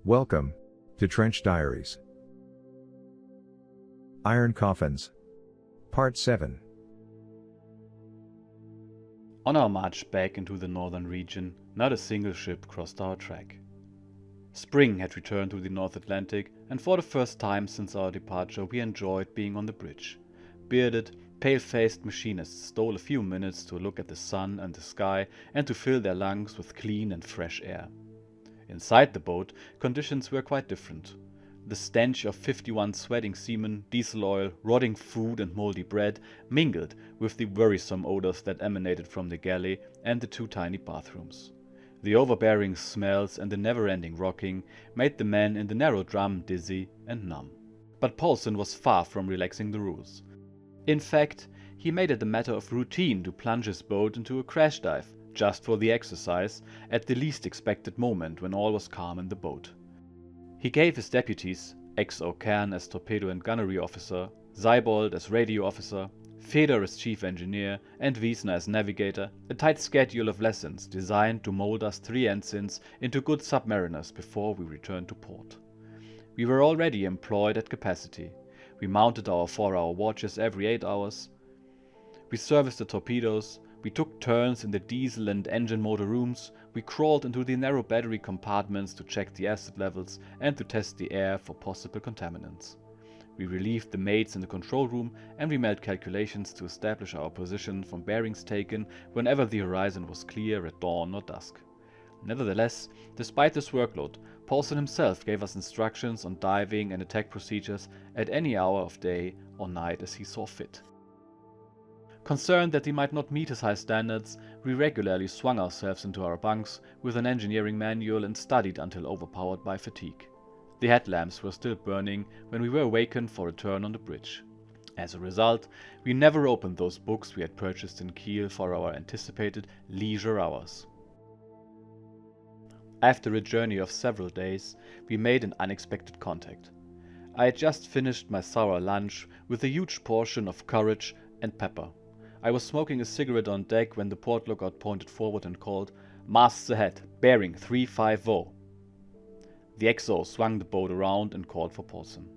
Welcome to Trench Diaries. Iron Coffins, Part 7. On our march back into the northern region, not a single ship crossed our track. Spring had returned to the North Atlantic, and for the first time since our departure we enjoyed being on the bridge. Bearded, pale-faced machinists stole a few minutes to look at the sun and the sky and to fill their lungs with clean and fresh air. Inside the boat, conditions were quite different. The stench of 51 sweating seamen, diesel oil, rotting food and moldy bread mingled with the worrisome odors that emanated from the galley and the two tiny bathrooms. The overbearing smells and the never-ending rocking made the men in the narrow drum dizzy and numb. But Paulson was far from relaxing the rules. In fact, he made it a matter of routine to plunge his boat into a crash dive, just for the exercise, at the least expected moment when all was calm in the boat. He gave his deputies, XO Kern as torpedo and gunnery officer, Seibold as radio officer, Feder as chief engineer, and Wiesner as navigator, a tight schedule of lessons designed to mold us three ensigns into good submariners before we returned to port. We were already employed at capacity. We mounted our 4-hour watches every 8 hours. We serviced the torpedoes. We took turns in the diesel and engine motor rooms. We crawled into the narrow battery compartments to check the acid levels and to test the air for possible contaminants. We relieved the mates in the control room, and we made calculations to establish our position from bearings taken whenever the horizon was clear at dawn or dusk. Nevertheless, despite this workload, Paulson himself gave us instructions on diving and attack procedures at any hour of day or night as he saw fit. Concerned that we might not meet his high standards, we regularly swung ourselves into our bunks with an engineering manual and studied until overpowered by fatigue. The headlamps were still burning when we were awakened for a turn on the bridge. As a result, we never opened those books we had purchased in Kiel for our anticipated leisure hours. After a journey of several days, we made an unexpected contact. I had just finished my sour lunch with a huge portion of courage and pepper. I was smoking a cigarette on deck when the port lookout pointed forward and called, "Masts ahead, bearing 350. The XO swung the boat around and called for Paulson.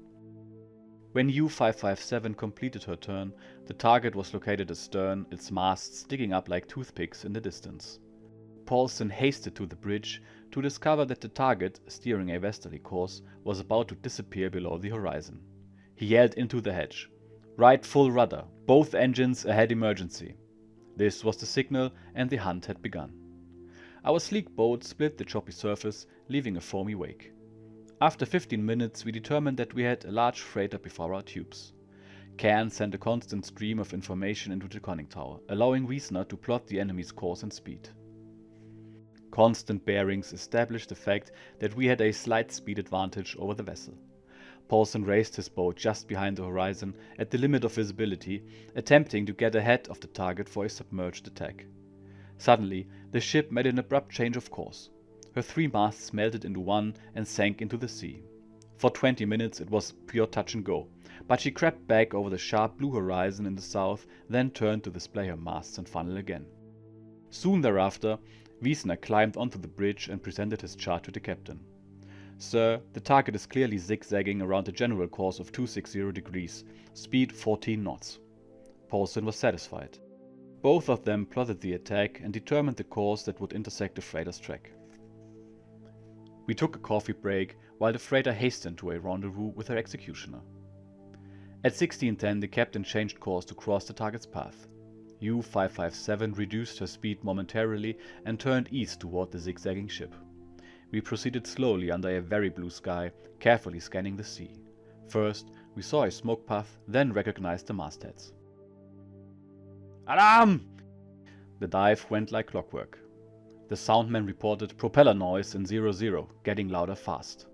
When U-557 completed her turn, the target was located astern, its masts sticking up like toothpicks in the distance. Paulson hasted to the bridge to discover that the target, steering a westerly course, was about to disappear below the horizon. He yelled into the hatch, "Right full rudder, both engines ahead emergency." This was the signal, and the hunt had begun. Our sleek boat split the choppy surface, leaving a foamy wake. After 15 minutes we determined that we had a large freighter before our tubes. Kern sent a constant stream of information into the conning tower, allowing Wiesner to plot the enemy's course and speed. Constant bearings established the fact that we had a slight speed advantage over the vessel. Paulson raised his boat just behind the horizon at the limit of visibility, attempting to get ahead of the target for a submerged attack. Suddenly, the ship made an abrupt change of course. Her three masts melted into one and sank into the sea. For 20 minutes it was pure touch and go, but she crept back over the sharp blue horizon in the south, then turned to display her masts and funnel again. Soon thereafter, Wiesner climbed onto the bridge and presented his chart to the captain. "Sir, the target is clearly zigzagging around a general course of 260 degrees, speed 14 knots. Paulson was satisfied. Both of them plotted the attack and determined the course that would intersect the freighter's track. We took a coffee break while the freighter hastened to a rendezvous with her executioner. At 1610 the captain changed course to cross the target's path. U-557 reduced her speed momentarily and turned east toward the zigzagging ship. We proceeded slowly under a very blue sky, carefully scanning the sea. First, we saw a smoke puff, then recognized the mastheads. "Alarm!" The dive went like clockwork. The soundman reported propeller noise in 00, getting louder fast.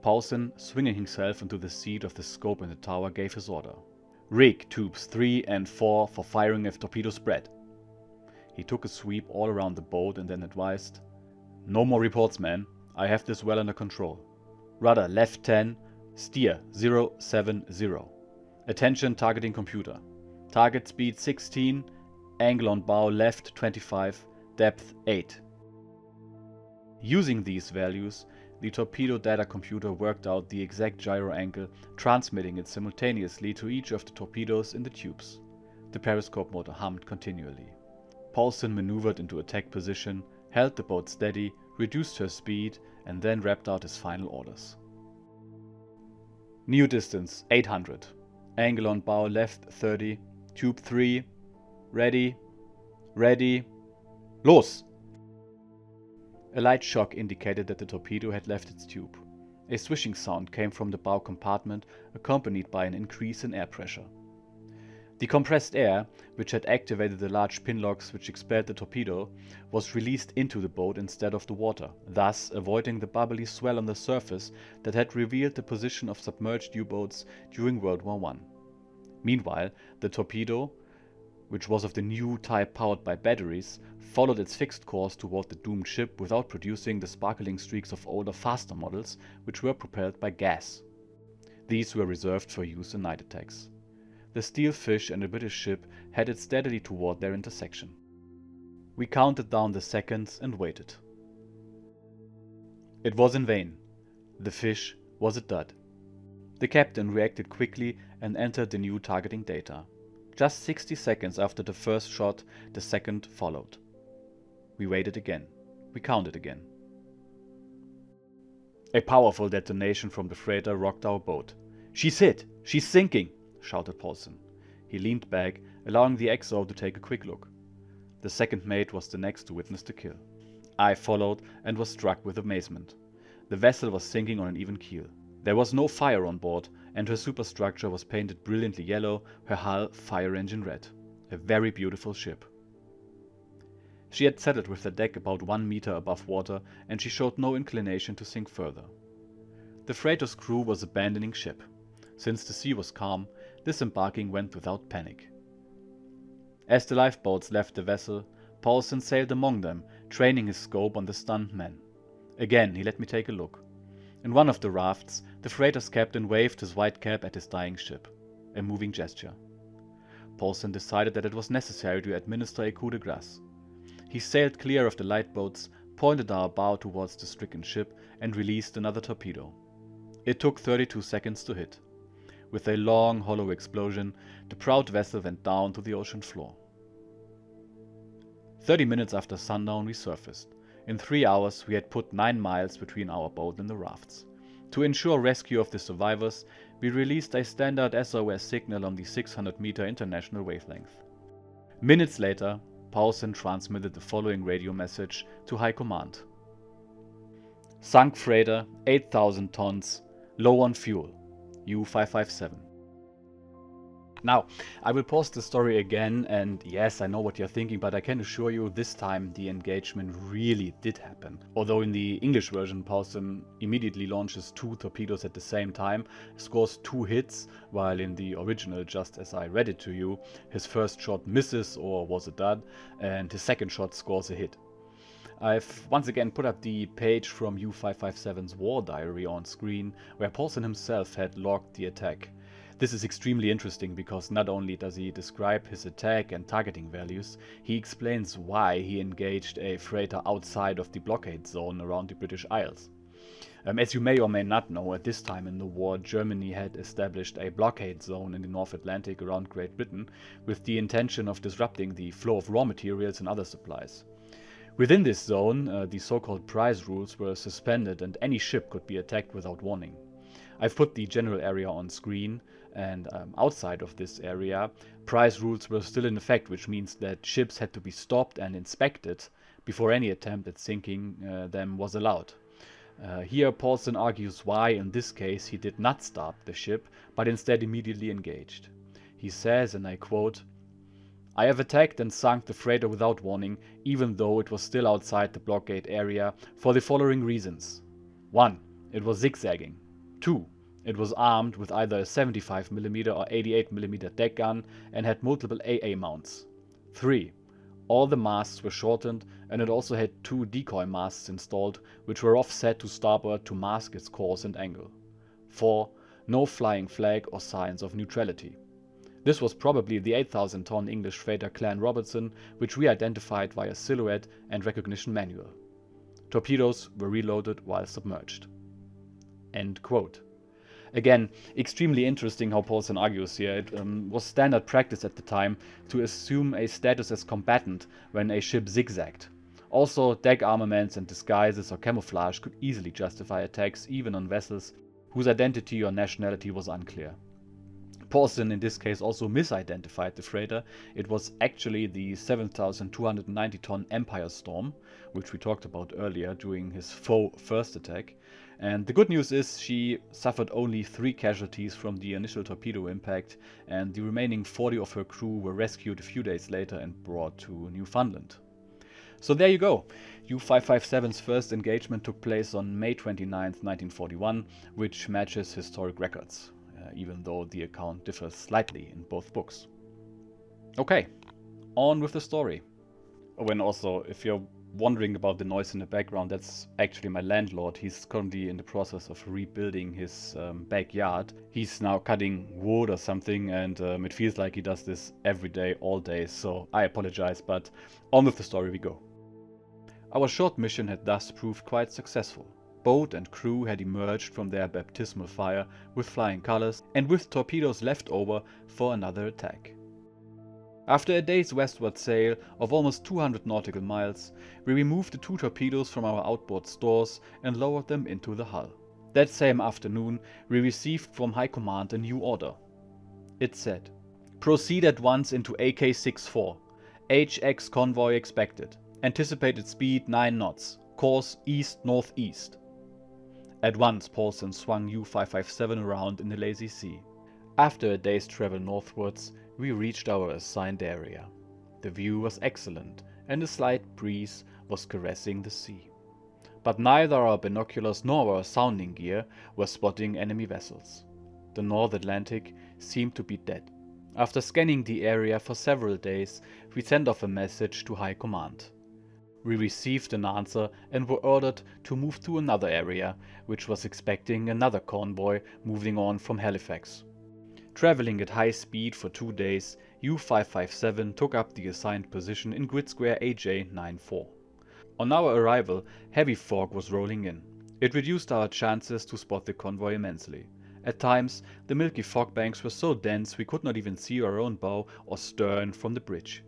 Paulson, swinging himself into the seat of the scope in the tower, gave his order. "Rig tubes 3 and 4 for firing if torpedo spread." He took a sweep all around the boat and then advised, "No more reports, men. I have this well under control. Rudder left 10, steer 070. Attention targeting computer. Target speed 16, angle on bow left 25, depth 8. Using these values, the torpedo data computer worked out the exact gyro angle, transmitting it simultaneously to each of the torpedoes in the tubes. The periscope motor hummed continually. Paulson maneuvered into attack position, held the boat steady, reduced her speed, and then rapped out his final orders. New distance 800. Angle on bow left 30. Tube 3. Ready. Ready. Los! A light shock indicated that the torpedo had left its tube. A swishing sound came from the bow compartment, accompanied by an increase in air pressure. The compressed air, which had activated the large pin locks which expelled the torpedo, was released into the boat instead of the water, thus avoiding the bubbly swell on the surface that had revealed the position of submerged U-boats during World War I. Meanwhile, the torpedo, which was of the new type powered by batteries, followed its fixed course toward the doomed ship without producing the sparkling streaks of older, faster models, which were propelled by gas. These were reserved for use in night attacks. The steel fish and the British ship headed steadily toward their intersection. We counted down the seconds and waited. It was in vain. The fish was a dud. The captain reacted quickly and entered the new targeting data. Just 60 seconds after the first shot, the second followed. We waited again. We counted again. A powerful detonation from the freighter rocked our boat. "She's hit! She's sinking!" shouted Paulson. He leaned back, allowing the XO to take a quick look. The second mate was the next to witness the kill. I followed and was struck with amazement. The vessel was sinking on an even keel. There was no fire on board, and her superstructure was painted brilliantly yellow, her hull fire engine red. A very beautiful ship. She had settled with the deck about 1 meter above water, and she showed no inclination to sink further. The freighter's crew was abandoning ship. Since the sea was calm, disembarking went without panic. As the lifeboats left the vessel, Paulson sailed among them, training his scope on the stunned men. Again he let me take a look. In one of the rafts, the freighter's captain waved his white cap at his dying ship, a moving gesture. Paulson decided that it was necessary to administer a coup de grace. He sailed clear of the lifeboats, pointed our bow towards the stricken ship, and released another torpedo. It took 32 seconds to hit. With a long, hollow explosion, the proud vessel went down to the ocean floor. 30 minutes after sundown we surfaced. In 3 hours we had put 9 miles between our boat and the rafts. To ensure rescue of the survivors, we released a standard SOS signal on the 600-meter international wavelength. Minutes later, Paulson transmitted the following radio message to High Command. "Sunk freighter, 8,000 tons, low on fuel. U-557. Now, I will pause the story again, and yes, I know what you're thinking, but I can assure you this time the engagement really did happen. Although in the English version, Paulson immediately launches 2 torpedoes at the same time, scores 2 hits, while in the original, just as I read it to you, his first shot misses or was a dud, and his second shot scores a hit. I've once again put up the page from U-557's war diary on screen, where Paulson himself had logged the attack. This is extremely interesting because not only does he describe his attack and targeting values, he explains why he engaged a freighter outside of the blockade zone around the British Isles. As you may or may not know, at this time in the war, Germany had established a blockade zone in the North Atlantic around Great Britain with the intention of disrupting the flow of raw materials and other supplies. Within this zone, the so-called prize rules were suspended and any ship could be attacked without warning. I've put the general area on screen, and outside of this area, prize rules were still in effect, which means that ships had to be stopped and inspected before any attempt at sinking them was allowed. Here Paulson argues why in this case he did not stop the ship, but instead immediately engaged. He says, and I quote, "I have attacked and sunk the freighter without warning, even though it was still outside the blockade area, for the following reasons. 1. It was zigzagging. 2. It was armed with either a 75mm or 88mm deck gun and had multiple AA mounts. 3. All the masts were shortened and it also had 2 decoy masts installed, which were offset to starboard to mask its course and angle. 4. No flying flag or signs of neutrality. This was probably the 8,000-ton English freighter Clan Robertson, which we identified via silhouette and recognition manual. Torpedoes were reloaded while submerged." End quote. Again, extremely interesting how Paulson argues here. It was standard practice at the time to assume a status as combatant when a ship zigzagged. Also, deck armaments and disguises or camouflage could easily justify attacks even on vessels whose identity or nationality was unclear. Paulson in this case also misidentified the freighter. It was actually the 7,290-ton Empire Storm, which we talked about earlier during his faux first attack. And the good news is she suffered only 3 casualties from the initial torpedo impact, and the remaining 40 of her crew were rescued a few days later and brought to Newfoundland. So there you go. U-557's first engagement took place on May 29, 1941, which matches historic records, even though the account differs slightly in both books. Okay, on with the story. Oh, and also, if you're wondering about the noise in the background, that's actually my landlord. He's currently in the process of rebuilding his backyard. He's now cutting wood or something, and it feels like he does this every day, all day, so I apologize, but on with the story we go. Our short mission had thus proved quite successful. Boat and crew had emerged from their baptismal fire with flying colors and with torpedoes left over for another attack. After a day's westward sail of almost 200 nautical miles, we removed the 2 torpedoes from our outboard stores and lowered them into the hull. That same afternoon, we received from High Command a new order. It said, "Proceed at once into AK-64. HX convoy expected. Anticipated speed 9 knots. Course east-northeast." At once, Paulson swung U-557 around in the lazy sea. After a day's travel northwards, we reached our assigned area. The view was excellent, and a slight breeze was caressing the sea. But neither our binoculars nor our sounding gear were spotting enemy vessels. The North Atlantic seemed to be dead. After scanning the area for several days, we sent off a message to High Command. We received an answer and were ordered to move to another area, which was expecting another convoy moving on from Halifax. Traveling at high speed for 2 days, U-557 took up the assigned position in grid square AJ-94. On our arrival, heavy fog was rolling in. It reduced our chances to spot the convoy immensely. At times, the milky fog banks were so dense we could not even see our own bow or stern from the bridge.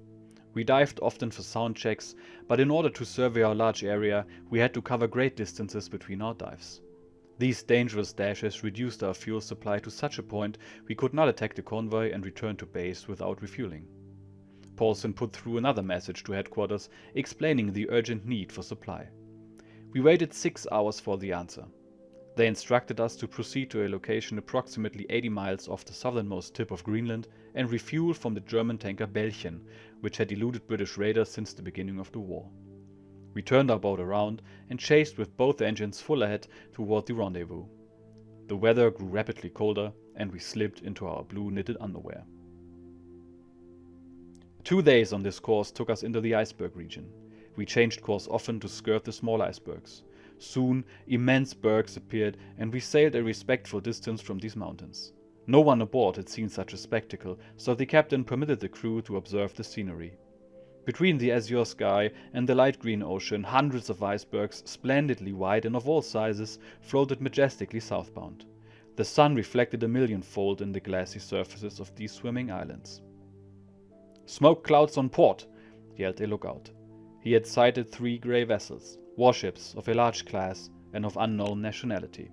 We dived often for sound checks, but in order to survey our large area, we had to cover great distances between our dives. These dangerous dashes reduced our fuel supply to such a point we could not attack the convoy and return to base without refueling. Paulson put through another message to headquarters explaining the urgent need for supply. We waited 6 hours for the answer. They instructed us to proceed to a location approximately 80 miles off the southernmost tip of Greenland and refuel from the German tanker Belchen, which had eluded British raiders since the beginning of the war. We turned our boat around and chased with both engines full ahead toward the rendezvous. The weather grew rapidly colder and we slipped into our blue knitted underwear. 2 days on this course took us into the iceberg region. We changed course often to skirt the small icebergs. Soon, immense bergs appeared and we sailed a respectful distance from these mountains. No one aboard had seen such a spectacle, so the captain permitted the crew to observe the scenery. Between the azure sky and the light green ocean, hundreds of icebergs, splendidly white and of all sizes, floated majestically southbound. The sun reflected a millionfold in the glassy surfaces of these swimming islands. "Smoke clouds on port!" yelled a lookout. He had sighted 3 grey vessels, warships of a large class and of unknown nationality.